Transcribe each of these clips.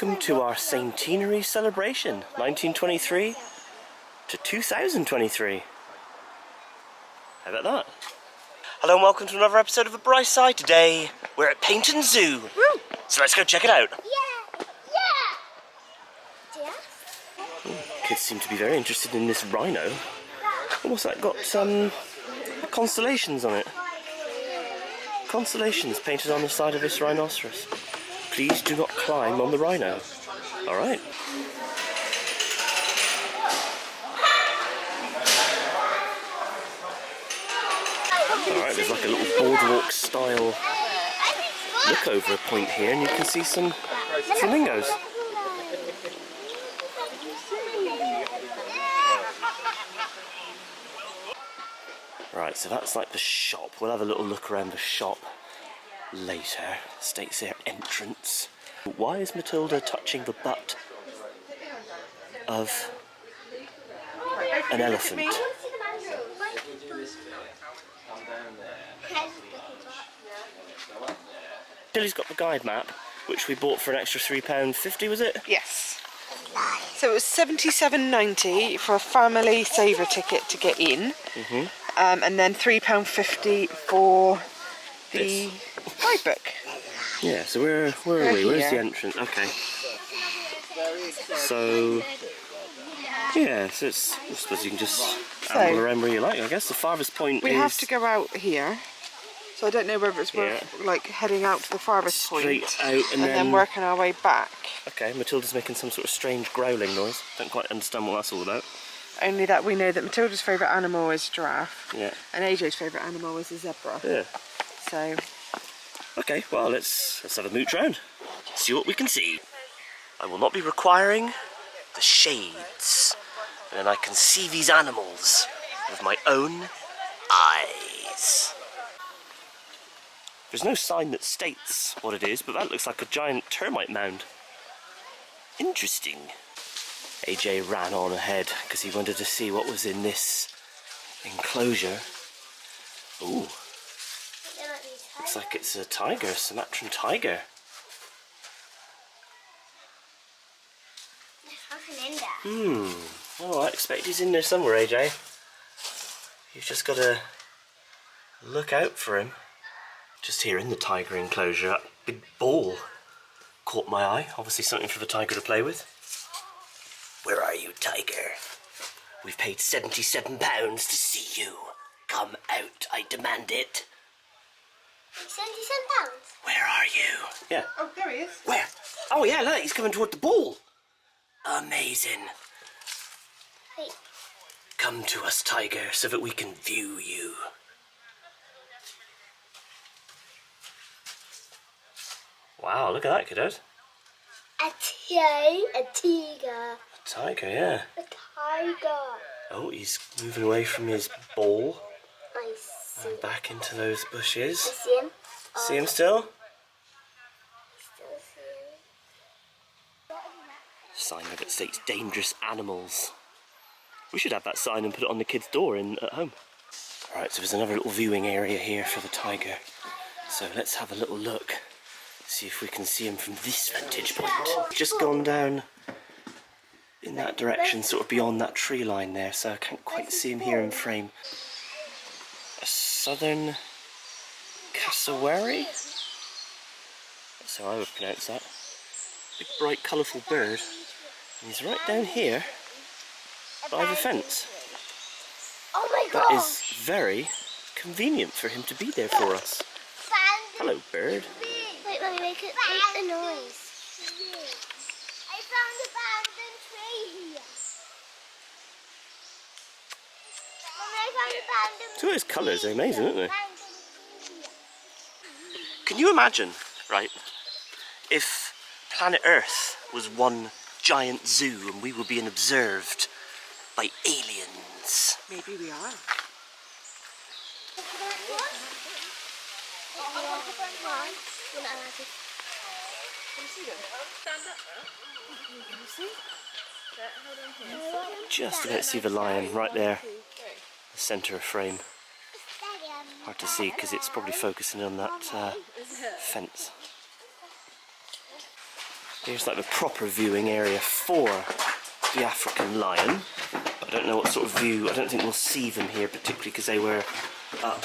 Welcome to our centenary celebration, 1923 to 2023. How about that? Hello and welcome to another episode of The Bright Side. Today we're at Paignton Zoo. Woo! So let's go check it out. Yeah! Ooh, kids seem to be very interested in this rhino. And what's that got? Constellations on it. Constellations painted on the side of this rhinoceros. Please do not climb on the rhino. Alright. Alright, there's like a little boardwalk style look over point here, and you can see some flamingos. Right, so that's like the shop. We'll have a little look around the shop later. States there, entrance. Why is Matilda touching the butt of an elephant? Tilly's got the guide map, which we bought for an extra £3.50, was it? Yes. So it was £77.90 for a family saver ticket to get in, and then £3.50 for the guidebook. Yeah, so where are we? Where's the entrance? Okay. So, yeah, so it's, I suppose you can just amble around where you like. I guess the farthest point we have to go out here, so I don't know whether it's worth like heading out to the farthest point out and then working our way back. Okay, Matilda's making some sort of strange growling noise. Don't quite understand what that's all about. Only that we know that Matilda's favourite animal is giraffe, and AJ's favourite animal is a zebra. Yeah. So. Okay, well let's have a mooch round. See what we can see. I will not be requiring the shades, and then I can see these animals with my own eyes. There's no sign that states what it is, but that looks like a giant termite mound. Interesting. AJ ran on ahead because he wanted to see what was in this enclosure. Ooh. Looks like it's a tiger, a Sumatran tiger. Well, I expect he's in there somewhere, AJ. You've just got to look out for him. Just here in the tiger enclosure, that big ball caught my eye. Obviously something for the tiger to play with. Where are you, tiger? We've paid £77 to see you. Come out, I demand it. £77? Where are you? Yeah. Oh, there he is. Where? Oh yeah, look, he's coming toward the ball. Amazing. Wait. Come to us, tiger, so that we can view you. Wow, look at that, kiddos. A tiger. A tiger, yeah. A tiger. Oh, he's moving away from his ball. I see. And back into those bushes. I see him. See him still? Still see him. Sign that states dangerous animals. We should have that sign and put it on the kid's door at home. Alright, so there's another little viewing area here for the tiger. So let's have a little look. See if we can see him from this vantage point. Just gone down in that direction, sort of beyond that tree line there, so I can't quite see him here in frame. A southern cassowary? That's how I would pronounce that. Big bright colourful bird. And he's right down here by the fence. Oh my god! That is very convenient for him to be there for us. Hello, bird. Wait, let me make a noise. I found a abandoned tree here. Mommy, I found a abandoned Two of his colours are amazing, aren't they? tree. Can you imagine, right, if planet Earth was one giant zoo and we were being observed by aliens? Maybe we are. Just about to see the lion right there, the centre of frame. Hard to see because it's probably focusing on that fence. Here's like the proper viewing area for the African lion. I don't know what sort of view, I don't think we'll see them here particularly because they were up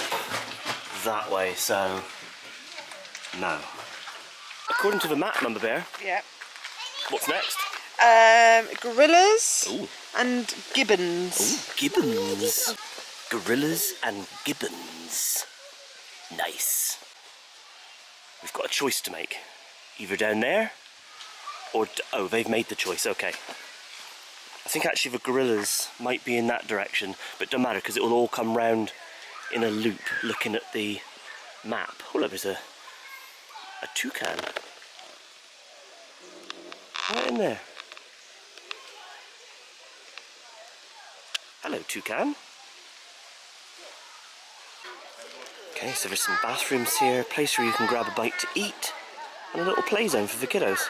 that way, so no. According to the map, Mama Bear, Yeah. what's next? Gorillas Ooh. and gibbons. Ooh, gibbons. Gorillas and gibbons. Nice. We've got a choice to make. Either down there, or... oh, they've made the choice, okay. I think actually the gorillas might be in that direction, but don't matter because it will all come round in a loop looking at the map. Oh look, there's a toucan. Right in there. Hello, toucan. Okay, so there's some bathrooms here, a place where you can grab a bite to eat, and a little play zone for the kiddos.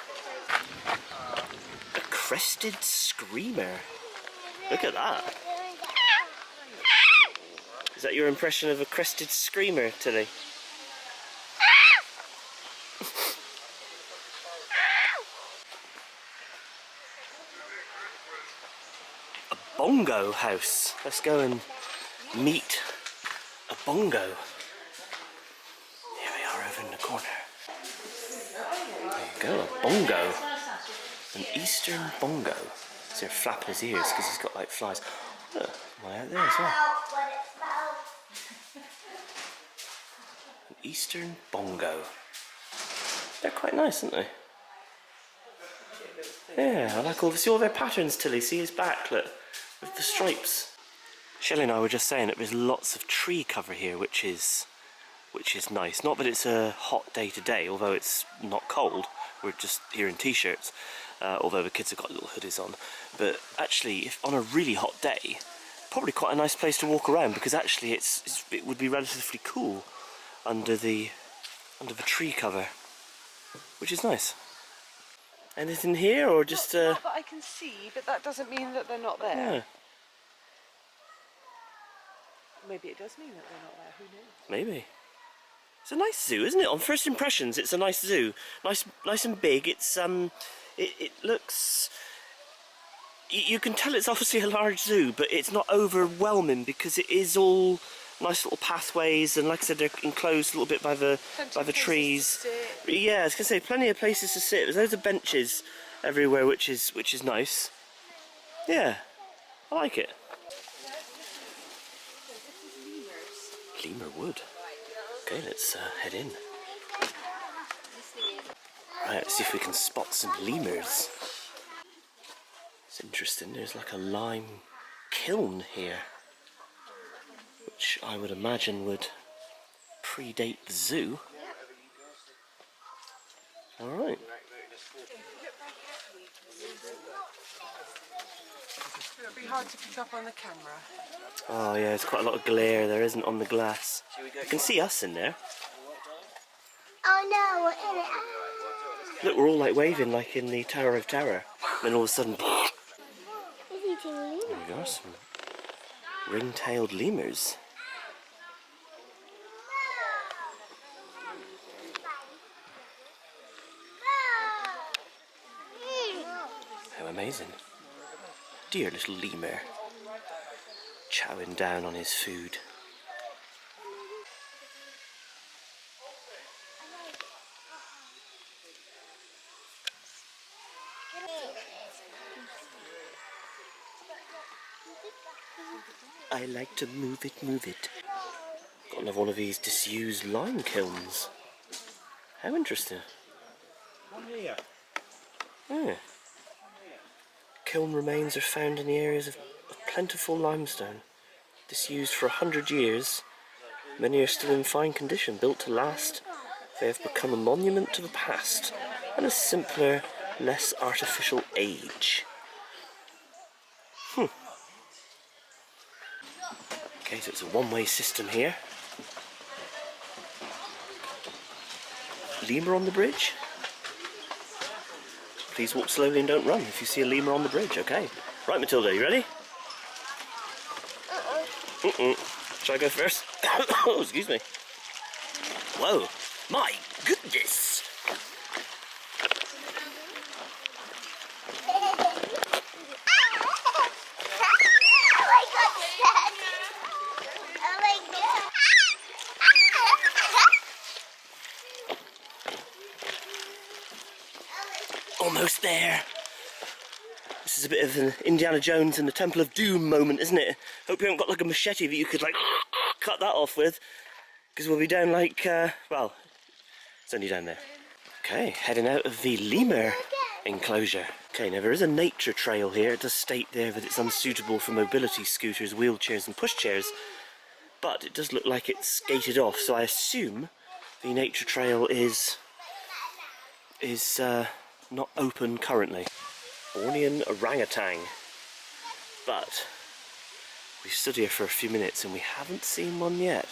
A crested screamer. Look at that. Is that your impression of a crested screamer, Tilly? A bongo house. Let's go and meet a bongo. Here we are over in the corner. There you go, a bongo. An eastern bongo. So he'll flap his ears because he's got like flies. Look, one out there as well. An eastern bongo. They're quite nice, aren't they? Yeah, I like all this. See all their patterns, Tilly. See his back, look, with the stripes. Shelley and I were just saying that there's lots of tree cover here, which is nice. Not that it's a hot day today, although it's not cold. We're just here in t-shirts, although the kids have got little hoodies on. But actually, if on a really hot day, probably quite a nice place to walk around because actually it would be relatively cool under the tree cover, which is nice. Anything here, or just? Not that I can see, but that doesn't mean that they're not there. Yeah, Maybe it does mean that they're not there. Who knows? maybe. It's a nice zoo, isn't it? On first impressions, it's a nice zoo. Nice and big. It's it looks. You can tell it's obviously a large zoo, but it's not overwhelming because it is all nice little pathways, and like I said, they're enclosed a little bit by the trees. Yeah, I was gonna say plenty of places to sit. There's loads of benches everywhere, which is nice. Yeah, I like it. Lemur wood. Okay, let's head in. Right, let's see if we can spot some lemurs. It's interesting, there's like a lime kiln here, which I would imagine would predate the zoo. Alright. It'll be hard to pick up on the camera. Oh yeah, there's quite a lot of glare there isn't on the glass. You can see us in there. Oh no, we're in it. Look, we're all like waving like in the Tower of Terror. And then all of a sudden... He's eating lemur. There we go, some ring-tailed lemurs. How amazing. Dear little lemur. Chowing down on his food. I like to move it, move it. Got another one of these disused lime kilns. How interesting. One here. Yeah. Kiln remains are found in the areas of plentiful limestone. Disused for 100 years, many are still in fine condition, built to last. They have become a monument to the past and a simpler, less artificial age. Okay, so it's a one-way system here. Lemur on the bridge? Please walk slowly and don't run if you see a lemur on the bridge, okay. Right, Matilda, you ready? Shall I go first? Oh, excuse me. Whoa, my goodness! is a bit of an Indiana Jones and the Temple of Doom moment, isn't it? Hope you haven't got like a machete that you could like cut that off with, because we'll be down like, well, it's only down there. Okay, heading out of the lemur enclosure. Okay, now there is a nature trail here. It does state there that it's unsuitable for mobility scooters, wheelchairs and pushchairs, but it does look like it's gated off, so I assume the nature trail is not open currently. Bornean orangutan. But we've stood here for a few minutes and we haven't seen one yet.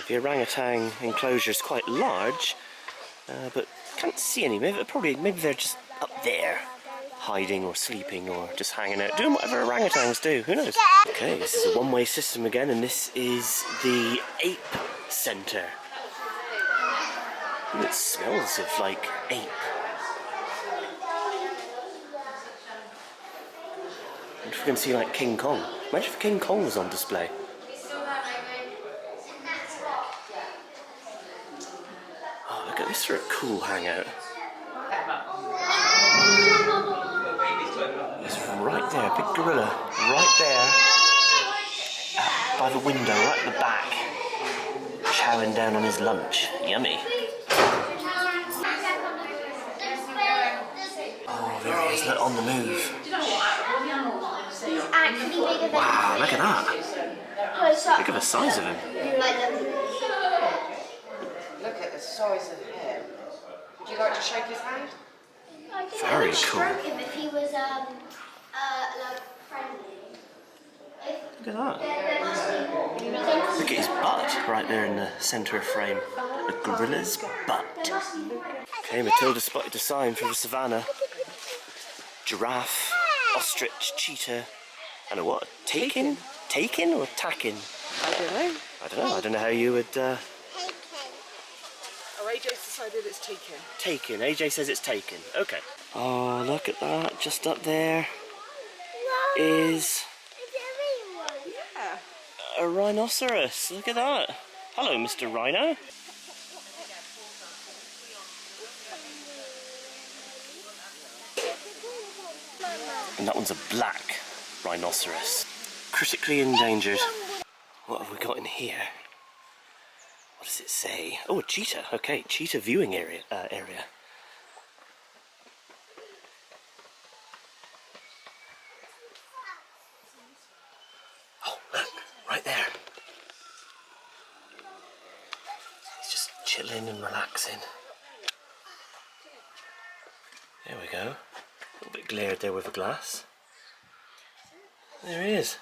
The orangutan enclosure is quite large, but can't see any. Maybe they're just up there, hiding or sleeping or just hanging out, doing whatever orangutans do. Who knows? Okay, this is a one-way system again, and this is the Ape Centre. And it smells of like ape. And if we can see like King Kong. Imagine if King Kong was on display. Oh, look at this for a cool hangout. It's right there, big gorilla, right there, by the window, right at the back, chowing down on his lunch. Yummy. Oh, there he is, look, on the move. Wow, look at that. Look at the size of him. Look at the size of him. Would you like to shake his hand? Very cool. If he was like friendly. Look at that. Look at his butt right there in the centre of frame. A gorilla's butt. Okay, Matilda spotted a sign for the savannah. Giraffe, ostrich, cheetah, and a what? Taken? Taken or tacking? I don't know. I don't know how you would... Oh, AJ's decided it's taken. Taken. AJ says it's taken. Okay. Oh, look at that. Just up there is Yeah. a rhinoceros. Look at that. Hello, Mr. Rhino. And that one's a black rhinoceros. Critically endangered. What have we got in here? What does it say? Oh, a cheetah. Okay, cheetah viewing area. Oh, look, right there. He's just chilling and relaxing. There we go. A little bit glared there with a glass. There he is.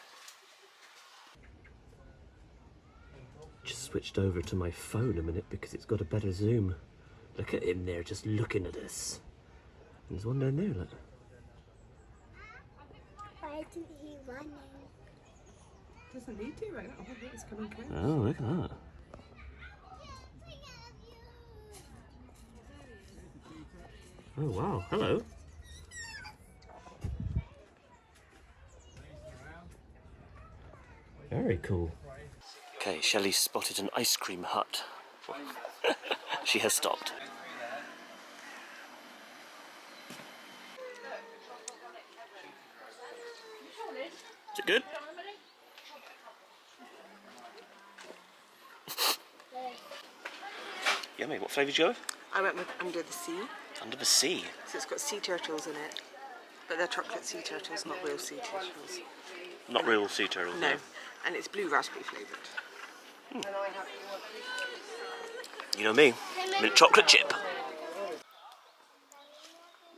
Just switched over to my phone a minute because it's got a better zoom. Look at him there, just looking at us. And there's one down there, look. Why isn't he running? Doesn't need to right now. I think it's coming close. Oh, look at that. Oh, wow. Hello. Very cool. Okay, Shelley spotted an ice cream hut. She has stopped. Is it good? Yummy. What flavour did you go with? I went with Under the Sea. Under the Sea. So it's got sea turtles in it. But they're chocolate sea turtles, not real sea turtles. Not real sea turtles, No. no. And it's blue raspberry flavoured. You know me, mint chocolate chip.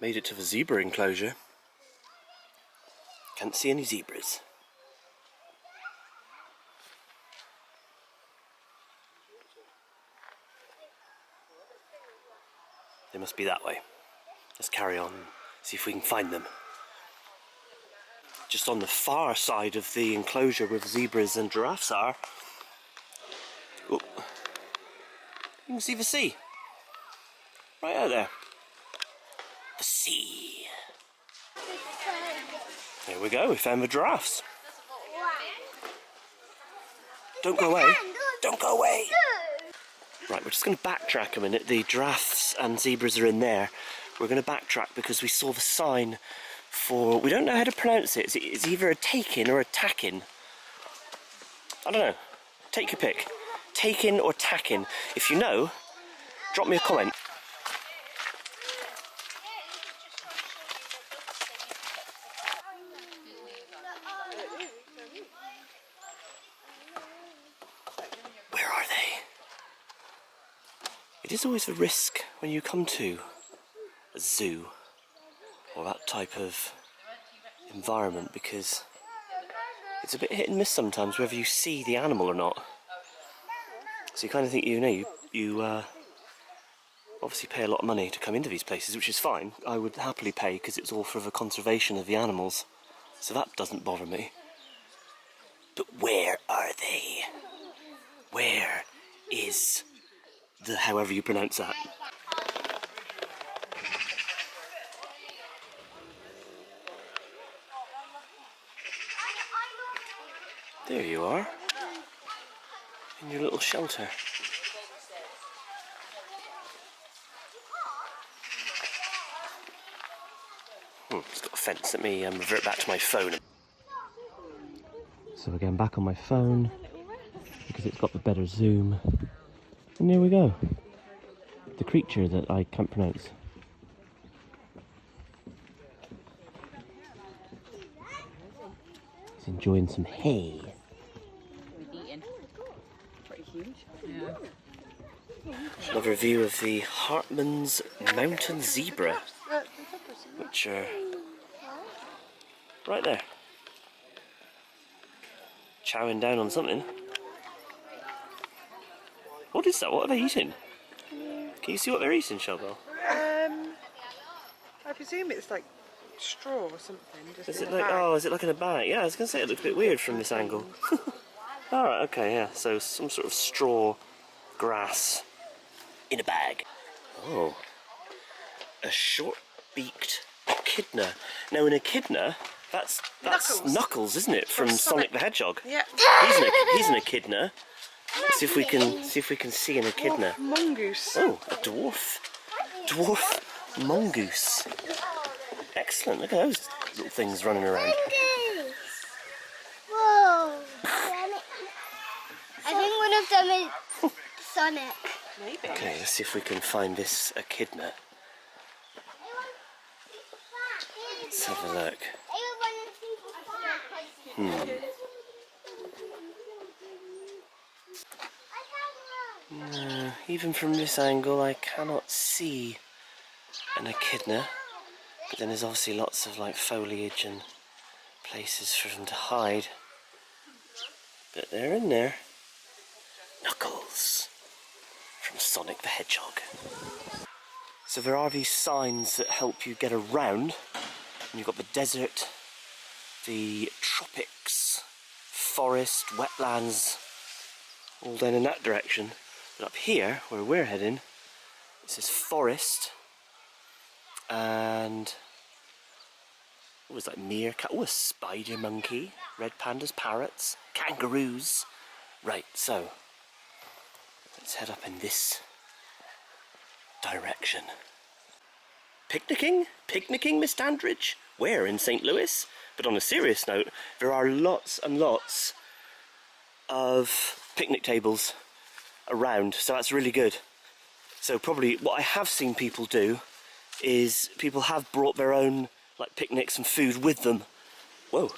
Made it to the zebra enclosure. Can't see any zebras. They must be that way. Let's carry on, see if we can find them. Just on the far side of the enclosure where the zebras and giraffes are, oh, you can see the sea. Right out there. The sea. There we go, we found the giraffes. Don't go away. Don't go away. Right, we're just going to backtrack a minute. The giraffes and zebras are in there. we're going to backtrack because we saw the sign for, we don't know how to pronounce it. It's either a take-in or a tack-in. I don't know. Take your pick. Take-in or tack-in. If you know, drop me a comment. Where are they? It is always a risk when you come to a zoo or that type of environment, because it's a bit hit and miss sometimes whether you see the animal or not. So you kind of think, you obviously pay a lot of money to come into these places, which is fine. I would happily pay because it's all for the conservation of the animals, so that doesn't bother me. But where are they? Where is the, however you pronounce that? There you are, in your little shelter. It's got a fence. Let me revert back to my phone. So again, back on my phone, because it's got the better zoom. And there we go. The creature that I can't pronounce. He's enjoying some hay. Another view of the Hartman's mountain zebra, which are right there, chowing down on something. What is that? What are they eating? Can you see what they're eating, Shelbel? I presume it's like straw or something. Just Is in it a like, bag. oh, is it like in a bag? Yeah, I was going to say it looks a bit weird from this angle. Alright, okay, yeah, so some sort of straw grass in a bag. Oh, a short-beaked echidna. Now an echidna, that's Knuckles, isn't it? From Sonic the Hedgehog. Yeah. He's an echidna. Let's see if we can see an echidna. Mongoose. Oh, a dwarf mongoose. Excellent. Look at those little things running around. Whoa! I think one of them is Sonic. Maybe. Okay, let's see if we can find this echidna. Let's have a look. Even from this angle I cannot see an echidna, but then there's obviously lots of like foliage and places for them to hide. But they're in there. Knuckles from Sonic the Hedgehog. So there are these signs that help you get around. And you've got the desert, the tropics, forest, wetlands, all down in that direction. But up here, where we're heading, it says forest, and what was that, meerkat? Oh, a spider monkey, red pandas, parrots, kangaroos. Right, so let's head up in this direction. Picnicking, Miss Dandridge? Where, in St. Louis? But on a serious note, there are lots and lots of picnic tables around, so that's really good. So probably what I have seen people do is people have brought their own like picnics and food with them. Whoa.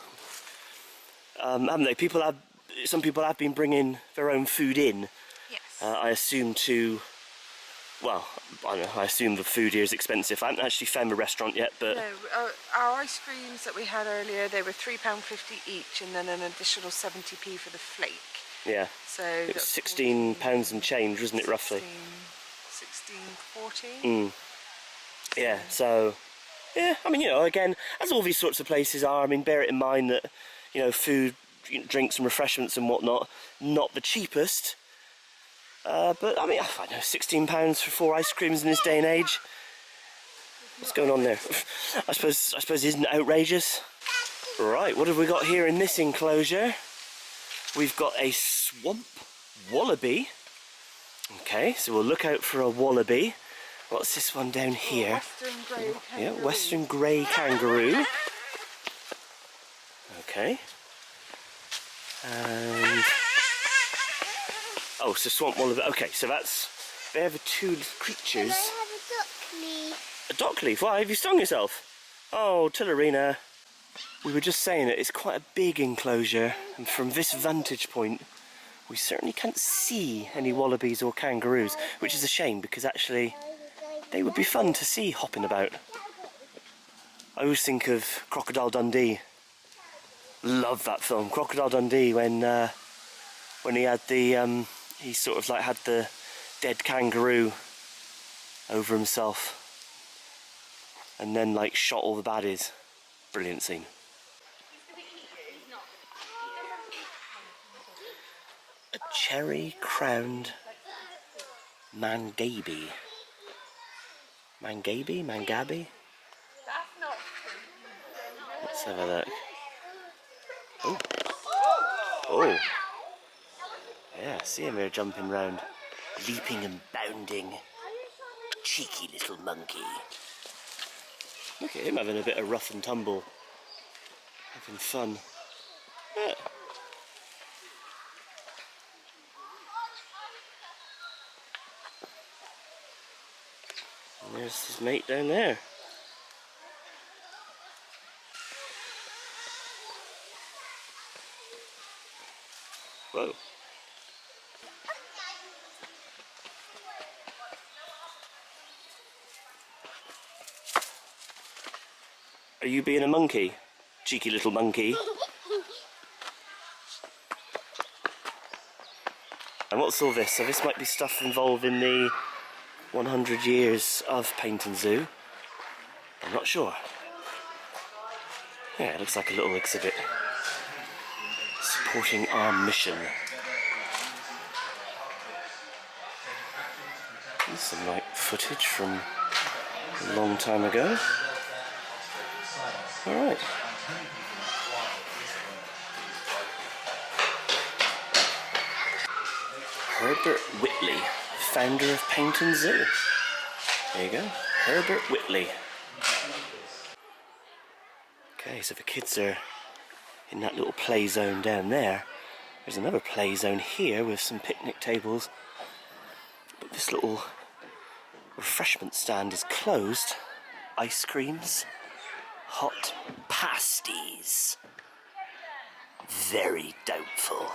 Haven't they? Some people have been bringing their own food in. Yes. I assume well, I don't know, I assume the food here is expensive. I haven't actually found a restaurant yet, but... No, our ice creams that we had earlier, they were £3.50 each, and then an additional 70p for the flake. Yeah. So it was £16 and change, wasn't it, roughly? 16, 14. Yeah, so... Yeah, I mean, you know, again, as all these sorts of places are, I mean, bear it in mind that, you know, food, drinks and refreshments and whatnot, not the cheapest. But, I mean, I don't know, £16 for 4 ice creams in this day and age. What's going on there? I suppose it isn't outrageous. Right, what have we got here in this enclosure? We've got a swamp wallaby. Okay, so we'll look out for a wallaby. What's this one down here? Western grey Yeah, kangaroo. Western grey kangaroo. Okay. And oh, so swamp wallaby. Okay, so they're the two creatures. Can I have a duck leaf? A dock leaf? Why, have you stung yourself? Oh, Tillerina. We were just saying that it's quite a big enclosure, and from this vantage point, we certainly can't see any wallabies or kangaroos, which is a shame because actually they would be fun to see hopping about. I always think of Crocodile Dundee. Love that film, Crocodile Dundee, when he had the he sort of like had the dead kangaroo over himself, and then like shot all the baddies. Brilliant scene. A cherry-crowned mangaby. Mangaby? Let's have a look. Oh. Oh. Yeah, see him here jumping round, leaping and bounding. Cheeky little monkey. Look at him having a bit of rough and tumble. Having fun. Yeah. And there's his mate down there. Whoa. Are you being a monkey? Cheeky little monkey. And what's all this? So this might be stuff involved in the 100 years of Paignton Zoo. I'm not sure. Yeah, it looks like a little exhibit supporting our mission. There's some like footage from a long time ago. Alright. Herbert Whitley, founder of Paignton Zoo. There you go, Herbert Whitley. Okay, so the kids are in that little play zone down there. There's another play zone here with some picnic tables. But this little refreshment stand is closed. Ice creams, hot pasties. Very doubtful.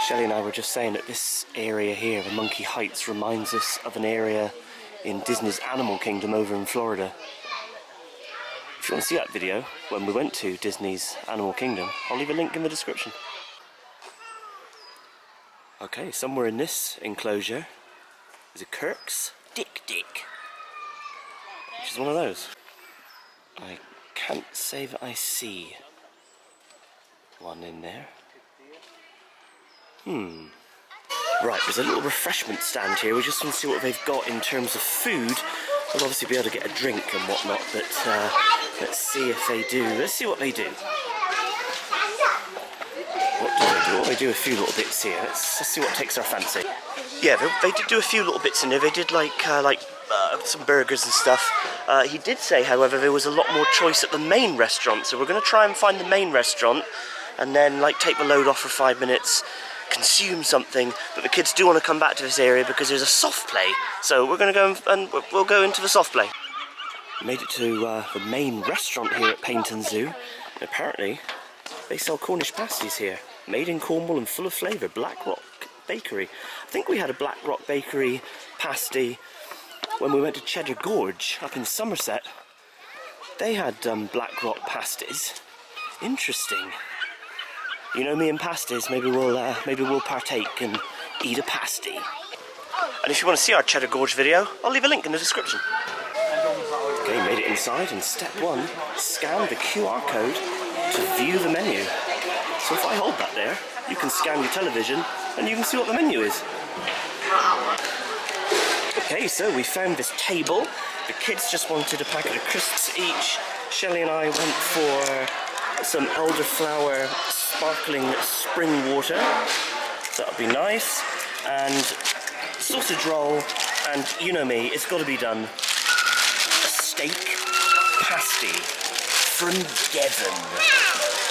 Shelley and I were just saying that this area here, the Monkey Heights, reminds us of an area in Disney's Animal Kingdom over in Florida. If you want to see that video, when we went to Disney's Animal Kingdom, I'll leave a link in the description. Okay, somewhere in this enclosure is a Kirk's Dick, which is one of those. I can't say that I see one in there. Right, there's a little refreshment stand here. We just want to see what they've got in terms of food. We'll obviously be able to get a drink and whatnot, but let's see if they do. Let's see what they do. What do they do? Well, they do a few little bits here. Let's see what takes our fancy. Yeah, they did do a few little bits in there. They did like some burgers and stuff. He did say, however, there was a lot more choice at the main restaurant, so we're going to try and find the main restaurant and then like take the load off for 5 minutes, consume something, but the kids do want to come back to this area because there's a soft play, so we're going to go and we'll go into the soft play. Made it to the main restaurant here at Paignton Zoo, and apparently they sell Cornish pasties here, made in Cornwall and full of flavour. Black Rock Bakery. I think we had a Black Rock Bakery pasty when we went to Cheddar Gorge up in Somerset. They had Black Rock pasties. Interesting. You know me and pasties, maybe we'll partake and eat a pasty. And if you want to see our Cheddar Gorge video, I'll leave a link in the description. Okay, made it inside, and step 1, scan the QR code to view the menu. So if I hold that there, you can scan your television and you can see what the menu is. Okay, so we found this table. The kids just wanted a packet of crisps each. Shelley and I went for some elderflower sparkling spring water. That'll be nice. And sausage roll, and you know me, it's got to be done. A steak pasty from Devon.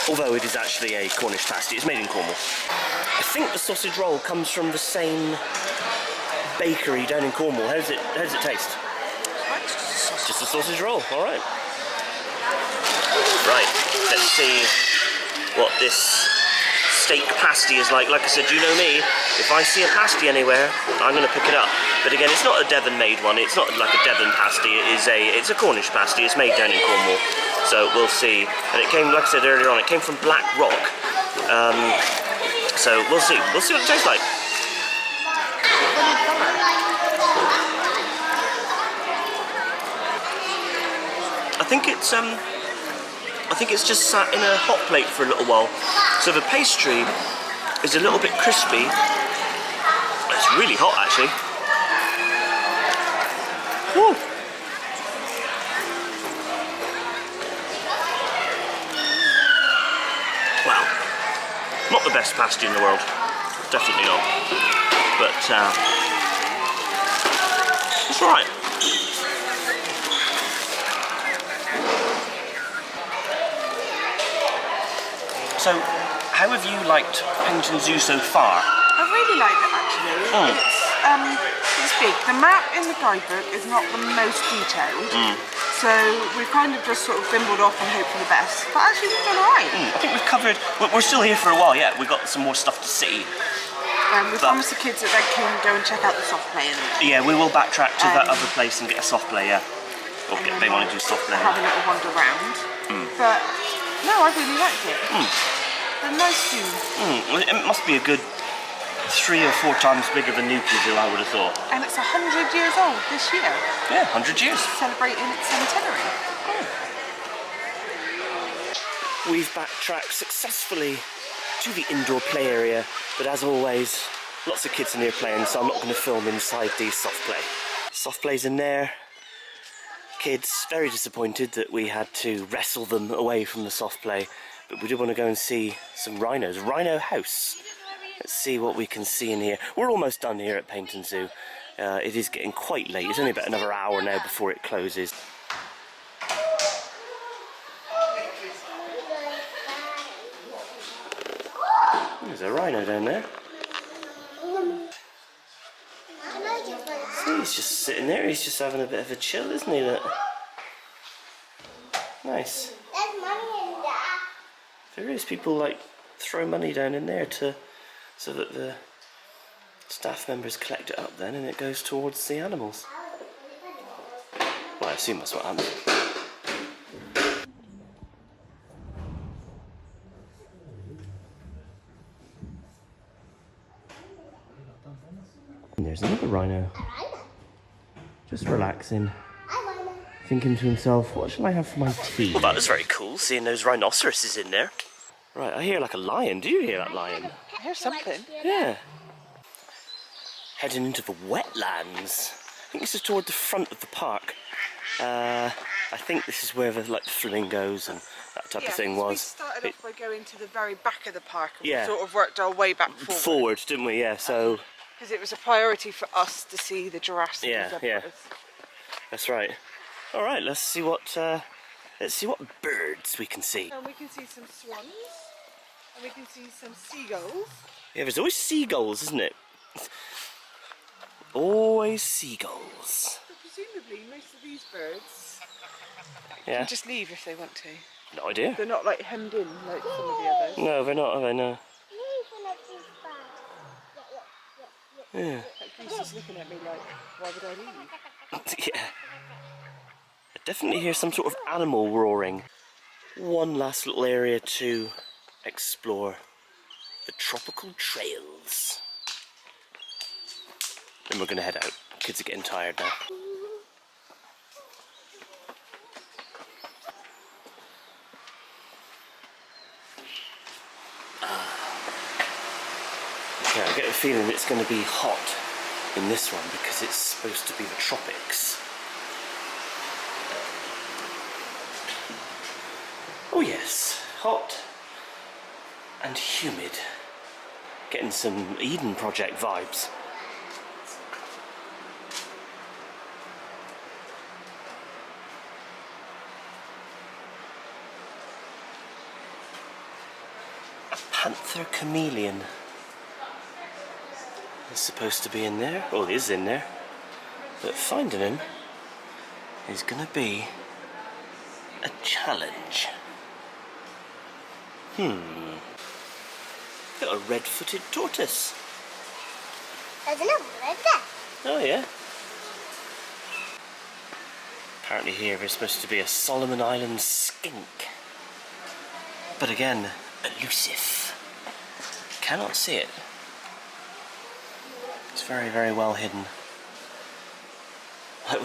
Although it is actually a Cornish pasty, it's made in Cornwall. I think the sausage roll comes from the same bakery down in Cornwall. How does it taste? Just a sausage roll, alright. Right, let's see what this steak pasty is like. Like I said, you know me, if I see a pasty anywhere, I'm going to pick it up. But again, it's not a Devon made one, it's not like a Devon pasty, it's a Cornish pasty, it's made down in Cornwall. So we'll see. And it came, like I said earlier on, it came from Black Rock. So we'll see what it tastes like. I think it's just sat in a hot plate for a little while. So the pastry is a little bit crispy. It's really hot actually. Woo. Well, not the best pasty in the world. Definitely not. But it's alright. So, how have you liked Paignton Zoo so far? I really like it actually. It's big. The map in the guidebook is not the most detailed, so we've kind of just sort of bimbled off and hoped for the best. But actually we've done alright. I think we've covered, we're still here for a while yet, we've got some more stuff to see. We promised the kids that they can go and check out the soft play in it. Yeah, we will backtrack to that other place and get a soft play, yeah. Or they want to do soft play. Have a little wander around. But no, I really liked it. They're nice zoo. Well, it must be a good 3 or 4 times bigger than Newquay Zoo, I would have thought. And it's 100 years old this year. Yeah, 100 years. Celebrating its centenary. We've backtracked successfully to the indoor play area, but as always, lots of kids in here playing, so I'm not going to film inside the soft play. Soft play's in there. Kids very disappointed that we had to wrestle them away from the soft play, but we do want to go and see some rhinos. Rhino house. Let's see what we can see in here. We're almost done here at Paignton Zoo. It is getting quite late. It's only about another hour now before it closes. There's a rhino down there. See, he's just sitting there. He's just having a bit of a chill, isn't he? Look. Nice. There's money in there. There is. People like throw money down in there so that the staff members collect it up then and it goes towards the animals. Well, I assume that's what happens. And there's another rhino. Just relaxing. Thinking to himself, what shall I have for my tea? Well, that was very cool, seeing those rhinoceroses in there. Right, I hear like a lion. Do you hear that lion? I hear something. Yeah. Heading into the wetlands. I think this is toward the front of the park. I think this is where the flamingos and that type of thing was. We started off by going to the very back of the park and Yeah. we sort of worked our way back forward. Forward, didn't we? Yeah, so... Because it was a priority for us to see the giraffes and the zebras. Yeah. That's right. All right, let's see what birds we can see. And we can see some swans, and we can see some seagulls. Yeah, there's always seagulls, isn't it? Always seagulls. But presumably, most of these birds can just leave if they want to. No idea. They're not like hemmed in like some of the others. No, they're not, are they? No. Yeah. Like Goose is looking at me like, why would I leave? Yeah. I definitely hear some sort of animal roaring. One last little area to explore. The tropical trails. Then we're going to head out. Kids are getting tired now. Okay, I get a feeling it's going to be hot in this one because it's supposed to be the tropics. Oh yes, hot and humid. Getting some Eden Project vibes. panther chameleon is supposed to be in there. Well, he is in there. But finding him is going to be a challenge. Got a red-footed tortoise. There's another right there. Oh yeah. Apparently here there's supposed to be a Solomon Island skink. But again, elusive. Cannot see it. It's very, very well hidden.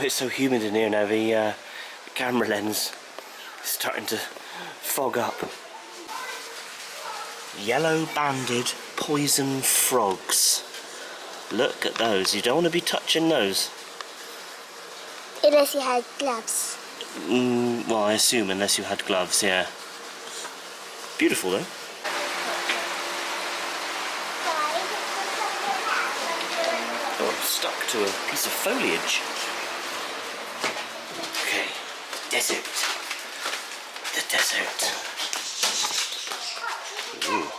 It's so humid in here now, the camera lens is starting to fog up. Yellow-banded poison frogs. Look at those. You don't want to be touching those. Unless you had gloves. Well, I assume unless you had gloves, yeah. Beautiful though. Oh, I'm stuck to a piece of foliage. Okay, desert. The desert. Ooh.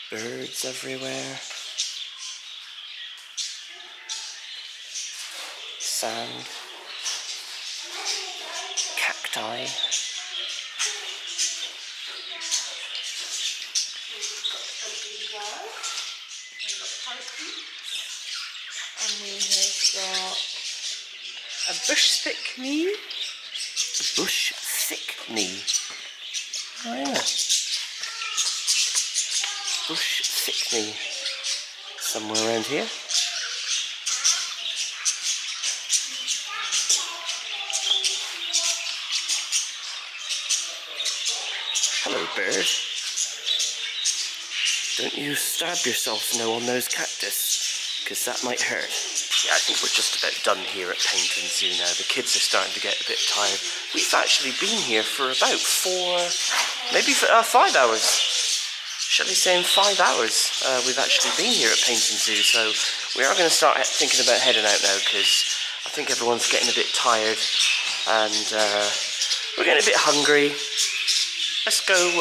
Birds everywhere. Sand. Cacti. And we have got a bush thick knee. Bush thick knee. Oh yeah. Bush thick knee. Somewhere around here. Hello, bird. Don't you stab yourself on those cactus, because that might hurt. Yeah, I think we're just about done here at Paignton Zoo now. The kids are starting to get a bit tired. We've actually been here for about 5 hours. Shelley's saying 5 hours we've actually been here at Paignton Zoo, so we are going to start thinking about heading out now, because I think everyone's getting a bit tired and we're getting a bit hungry. Let's go.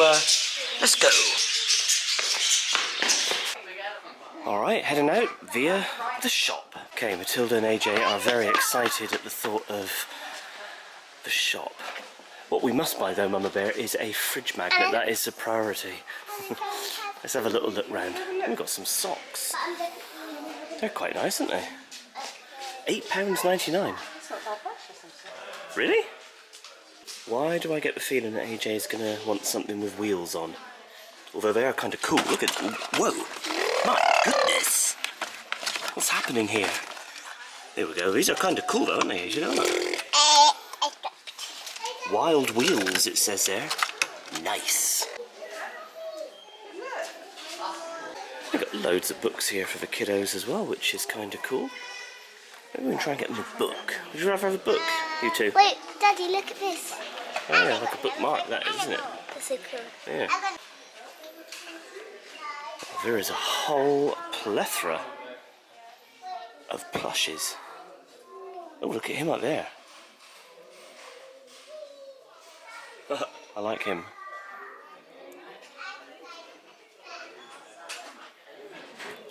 Alright, heading out via the shop. Okay, Matilda and AJ are very excited at the thought of the shop. What we must buy though, Mama Bear, is a fridge magnet. That is a priority. Let's have a little look round. We've got some socks. They're quite nice, aren't they? £8.99. Really? Why do I get the feeling that AJ is going to want something with wheels on? Although they are kind of cool. Look at... Whoa! My goodness! What's happening here? There we go. These are kind of cool though, aren't they? You know? Wild wheels, it says there. Nice. We've got loads of books here for the kiddos as well, which is kind of cool. Maybe we can try and get them a book. Would you rather have a book, you two? Wait, Daddy, look at this. Oh yeah, like a bookmark that is, isn't it? That's so cool. Yeah. There is a whole plethora of plushes. Oh, look at him up there. I like him.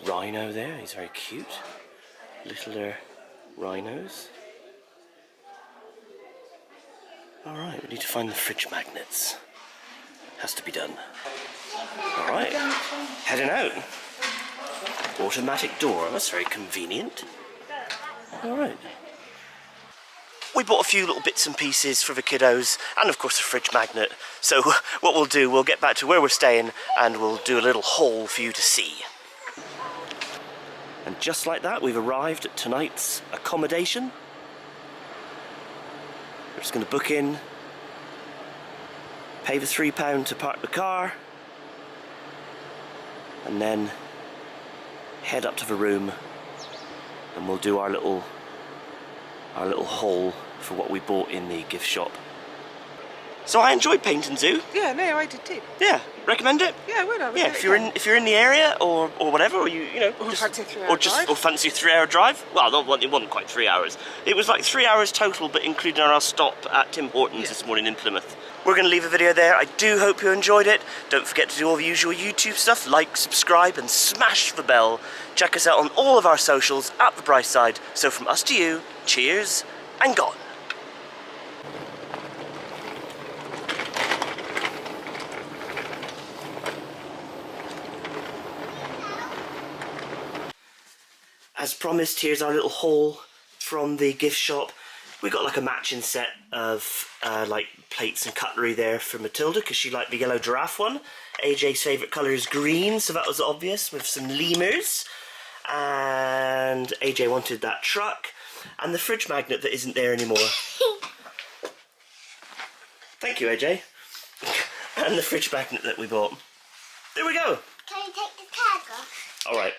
Rhino there, he's very cute. Littler rhinos. Alright, we need to find the fridge magnets. Has to be done. Alright, heading out. Automatic door, that's very convenient. Alright. We bought a few little bits and pieces for the kiddos, and of course a fridge magnet. So what we'll do, we'll get back to where we're staying and we'll do a little haul for you to see. And just like that, we've arrived at tonight's accommodation. We're just going to book in, pay the £3 to park the car, and then head up to the room and we'll do our little haul for what we bought in the gift shop. So I enjoyed Paignton Zoo. Yeah, no, I did too. Yeah, recommend it. Yeah, I would. Yeah, if you're in the area or whatever, or you know, Or just, fancy a 3 hour drive. or fancy a 3 hour drive. Well, it wasn't quite 3 hours. It was like 3 hours total, but including our stop at Tim Hortons this morning in Plymouth. we're going to leave a video there. I do hope you enjoyed it. Don't forget to do all the usual YouTube stuff, like, subscribe and smash the bell. Check us out on all of our socials at The Bright Side. So from us to you, cheers and gone. As promised, here's our little haul from the gift shop. We got like a matching set of like plates and cutlery there for Matilda because she liked the yellow giraffe one. AJ's favourite colour is green, so that was obvious, with some lemurs. And AJ wanted that truck and the fridge magnet that isn't there anymore. Thank you, AJ. And the fridge magnet that we bought. There we go. Can you take the tag off? Alright.